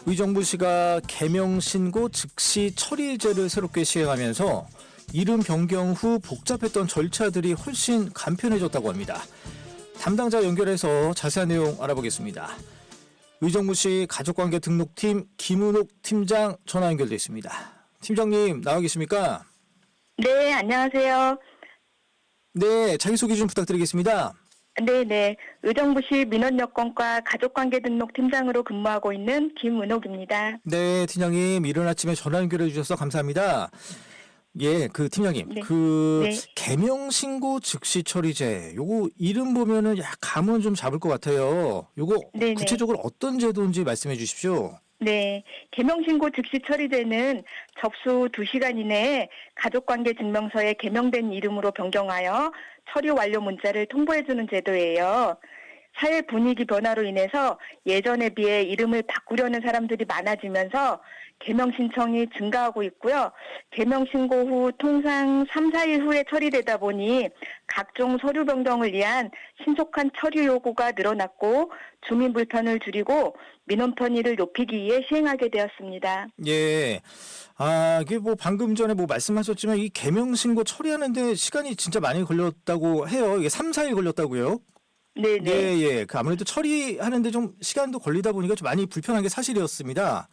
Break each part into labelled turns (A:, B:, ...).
A: 의정부시가 개명신고 즉시 처리제를 새롭게 시행하면서 이름 변경 후 복잡했던 절차들이 훨씬 간편해졌다고 합니다. 담당자 연결해서 자세한 내용 알아보겠습니다. 의정부시 가족관계 등록팀 김은옥 팀장 전화 연결돼 있습니다. 팀장님 나와 계십니까?
B: 네, 안녕하세요.
A: 네, 자기소개 좀 부탁드리겠습니다.
B: 네네. 의정부시 민원여건과 가족관계 등록 팀장으로 근무하고 있는 김은옥입니다.
A: 네, 팀장님 이른 아침에 전화 연결해 주셔서 감사합니다. 예, 팀장님,
B: 네. 네.
A: 개명 신고 즉시 처리제, 요거 이름 보면은 약 감은 좀 잡을 것 같아요. 요거
B: 네네.
A: 구체적으로 어떤 제도인지 말씀해 주십시오.
B: 네. 개명신고 즉시 처리제는 접수 2시간 이내에 가족관계 증명서에 개명된 이름으로 변경하여 처리 완료 문자를 통보해주는 제도예요. 사회 분위기 변화로 인해서 예전에 비해 이름을 바꾸려는 사람들이 많아지면서 개명 신청이 증가하고 있고요. 개명 신고 후 통상 3, 4일 후에 처리되다 보니 각종 서류 변경을 위한 신속한 처리 요구가 늘어났고 주민 불편을 줄이고 민원 편의를 높이기 위해 시행하게 되었습니다.
A: 예. 이게 방금 전에 말씀하셨지만 이 개명 신고 처리하는데 시간이 진짜 많이 걸렸다고 해요. 이게 3, 4일 걸렸다고요?
B: 네네.
A: 예. 아무래도 처리하는데 좀 시간도 걸리다 보니까 좀 많이 불편한 게 사실이었습니다.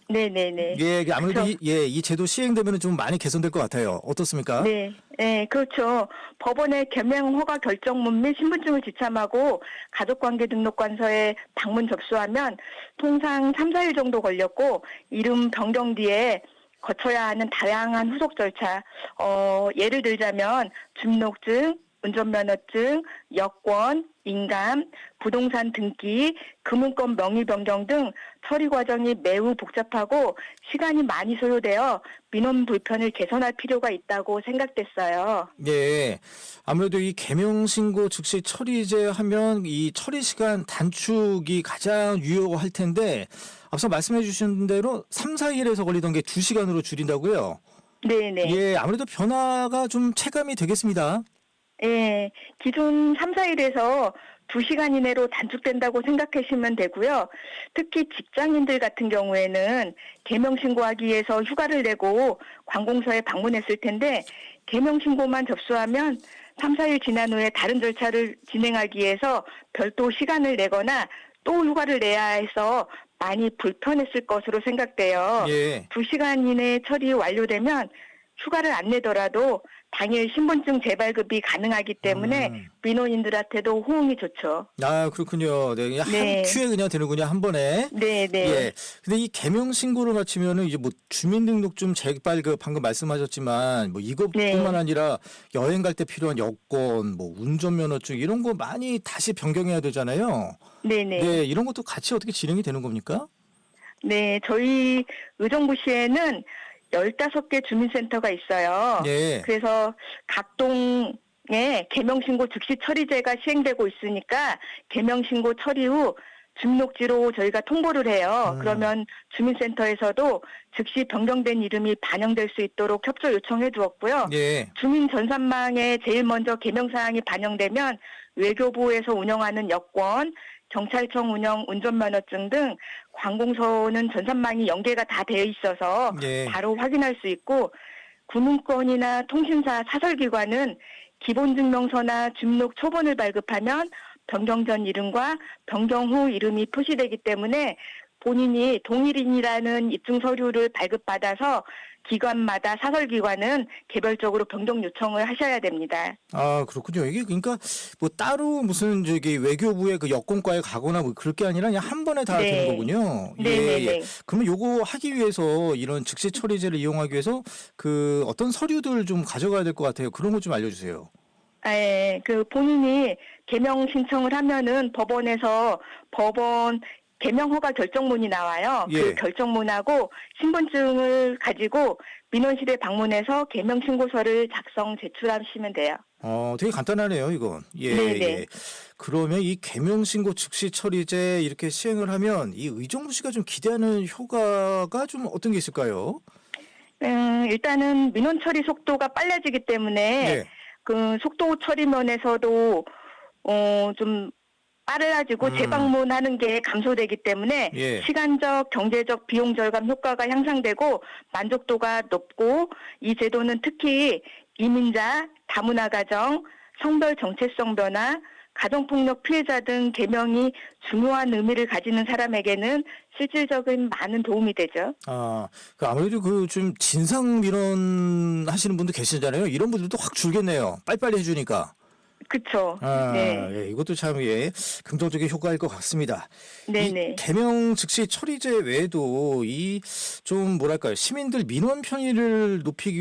B: 네네네.
A: 예, 아무래도
B: 그렇죠.
A: 이 제도 시행되면 좀 많이 개선될 것 같아요. 어떻습니까?
B: 네, 네, 그렇죠. 법원의 개명 허가 결정문 및 신분증을 지참하고 가족관계 등록관서에 방문 접수하면 통상 3, 4일 정도 걸렸고 이름 변경 뒤에 거쳐야 하는 다양한 후속 절차, 예를 들자면 주민등록증, 운전면허증, 여권, 인감, 부동산 등기, 금융권 명의 변경 등 처리 과정이 매우 복잡하고 시간이 많이 소요되어 민원 불편을 개선할 필요가 있다고 생각됐어요.
A: 예. 아무래도 이 개명 신고 즉시 처리제 하면 이 처리 시간 단축이 가장 유효할 텐데 앞서 말씀해 주신 대로 3, 4일에서 걸리던 게 2시간으로 줄인다고요?
B: 네네.
A: 예, 아무래도 변화가 좀 체감이 되겠습니다.
B: 예, 기존 3, 4일에서 2시간 이내로 단축된다고 생각하시면 되고요. 특히 직장인들 같은 경우에는 개명 신고하기 위해서 휴가를 내고 관공서에 방문했을 텐데 개명 신고만 접수하면 3, 4일 지난 후에 다른 절차를 진행하기 위해서 별도 시간을 내거나 또 휴가를 내야 해서 많이 불편했을 것으로 생각돼요.
A: 예.
B: 2시간 이내에 처리 완료되면 휴가를 안 내더라도 당일 신분증 재발급이 가능하기 때문에 민원인들한테도 호응이 좋죠.
A: 아, 그렇군요. 네, 그냥
B: 네.
A: 한 큐에 그냥 되는군요. 한 번에.
B: 네.
A: 예. 근데 이 개명 신고를 마치면은 이제 주민등록증 재발급 방금 말씀하셨지만 이것뿐만
B: 네.
A: 아니라 여행 갈 때 필요한 여권, 운전면허증 이런 거 많이 다시 변경해야 되잖아요.
B: 네네.
A: 네, 이런 것도 같이 어떻게 진행이 되는 겁니까?
B: 네, 저희 의정부시에는 15개 주민센터가 있어요.
A: 예.
B: 그래서 각 동에 개명신고 즉시 처리제가 시행되고 있으니까 개명신고 처리 후 주민등록지로 저희가 통보를 해요. 그러면 주민센터에서도 즉시 변경된 이름이 반영될 수 있도록 협조 요청해 두었고요.
A: 예.
B: 주민 전산망에 제일 먼저 개명사항이 반영되면 외교부에서 운영하는 여권, 경찰청 운영 운전면허증 등 관공서는 전산망이 연계가 다 되어 있어서
A: 예.
B: 바로 확인할 수 있고 군인권이나 통신사 사설기관은 기본증명서나 주민등록 초본을 발급하면 변경 전 이름과 변경 후 이름이 표시되기 때문에 본인이 동일인이라는 입증 서류를 발급받아서 기관마다 사설기관은 개별적으로 변경 요청을 하셔야 됩니다.
A: 아, 그렇군요. 이게 그러니까 따로 무슨 외교부의 그 여권과에 가거나 그럴 게 아니라 그냥 한 번에 다
B: 네.
A: 되는 거군요.
B: 네네네.
A: 그러면 요거 하기 위해서 이런 즉시 처리제를 이용하기 위해서 어떤 서류들 좀 가져가야 될 것 같아요. 그런 거 좀 알려주세요.
B: 예, 본인이 개명 신청을 하면은 법원에서 법원 개명 허가 결정문이 나와요.
A: 예.
B: 그 결정문하고 신분증을 가지고 민원실에 방문해서 개명 신고서를 작성 제출하시면 돼요.
A: 되게 간단하네요, 이건. 예,
B: 네네.
A: 예. 그러면 이 개명 신고 즉시 처리제 이렇게 시행을 하면 이 의정부시가 좀 기대하는 효과가 좀 어떤 게 있을까요?
B: 일단은 민원 처리 속도가 빨라지기 때문에
A: 예.
B: 그 속도 처리 면에서도 좀 빨라지고 재방문하는 게 감소되기 때문에
A: 예.
B: 시간적, 경제적, 비용 절감 효과가 향상되고 만족도가 높고 이 제도는 특히 이민자, 다문화 가정, 성별 정체성 변화, 가정폭력 피해자 등 계명이 중요한 의미를 가지는 사람에게는 실질적인 많은 도움이 되죠.
A: 아무래도 그 좀 진상 민원 하시는 분도 계시잖아요. 이런 분들도 확 줄겠네요. 빨리빨리 해주니까.
B: 그렇죠. 네.
A: 예, 이것도 참 예, 긍정적인 효과일 것 같습니다.
B: 네네.
A: 이 개명 즉시 처리제 외에도 이 좀 뭐랄까요 시민들 민원 편의를 높이기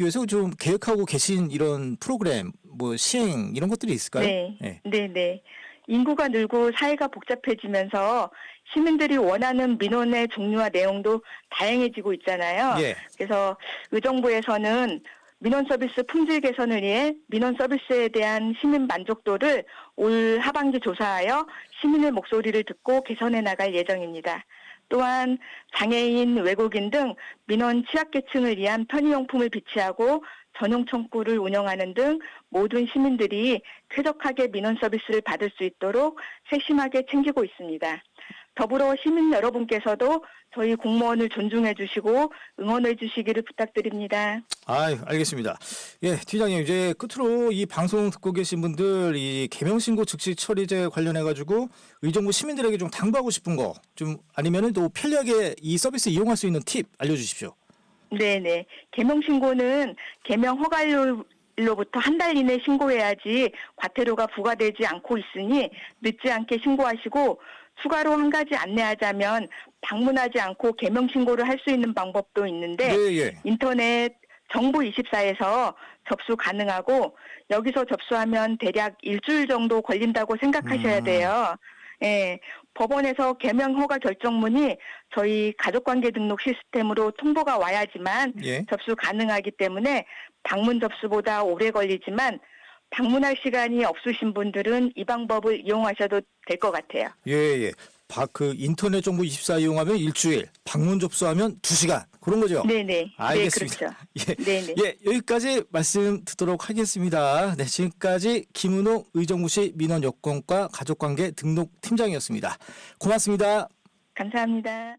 A: 위해서 좀 계획하고 계신 이런 프로그램 뭐 시행 이런 것들이 있을까요?
B: 네.
A: 예.
B: 네네. 인구가 늘고 사회가 복잡해지면서 시민들이 원하는 민원의 종류와 내용도 다양해지고 있잖아요.
A: 예.
B: 그래서 의정부에서는 민원 서비스 품질 개선을 위해 민원 서비스에 대한 시민 만족도를 올 하반기 조사하여 시민의 목소리를 듣고 개선해 나갈 예정입니다. 또한 장애인, 외국인 등 민원 취약계층을 위한 편의용품을 비치하고 전용 창구를 운영하는 등 모든 시민들이 쾌적하게 민원 서비스를 받을 수 있도록 세심하게 챙기고 있습니다. 더불어 시민 여러분께서도 저희 공무원을 존중해 주시고 응원해 주시기를 부탁드립니다.
A: 알겠습니다. 예, 팀장님 이제 끝으로 이 방송 듣고 계신 분들 이 개명 신고 즉시 처리제 관련해 가지고 의정부 시민들에게 좀 당부하고 싶은 거 좀 아니면은 또 편리하게 이 서비스 이용할 수 있는 팁 알려주십시오.
B: 네네. 개명 신고는 개명 허가일로부터 한 달 이내 신고해야지 과태료가 부과되지 않고 있으니 늦지 않게 신고하시고 추가로 한 가지 안내하자면 방문하지 않고 개명 신고를 할 수 있는 방법도 있는데
A: 예.
B: 인터넷 정부24에서 접수 가능하고 여기서 접수하면 대략 일주일 정도 걸린다고 생각하셔야 돼요. 예, 법원에서 개명 허가 결정문이 저희 가족관계 등록 시스템으로 통보가 와야지만
A: 예.
B: 접수 가능하기 때문에 방문 접수보다 오래 걸리지만 방문할 시간이 없으신 분들은 이 방법을 이용하셔도 될 것 같아요.
A: 예. 그 인터넷 정보 24 이용하면 일주일, 방문 접수하면 2시간 그런 거죠?
B: 네네.
A: 알겠습니다.
B: 네, 그렇죠. 네네.
A: 예, 여기까지 말씀 듣도록 하겠습니다. 네, 지금까지 김은호 의정부시 민원여건과 가족관계 등록 팀장이었습니다. 고맙습니다.
B: 감사합니다.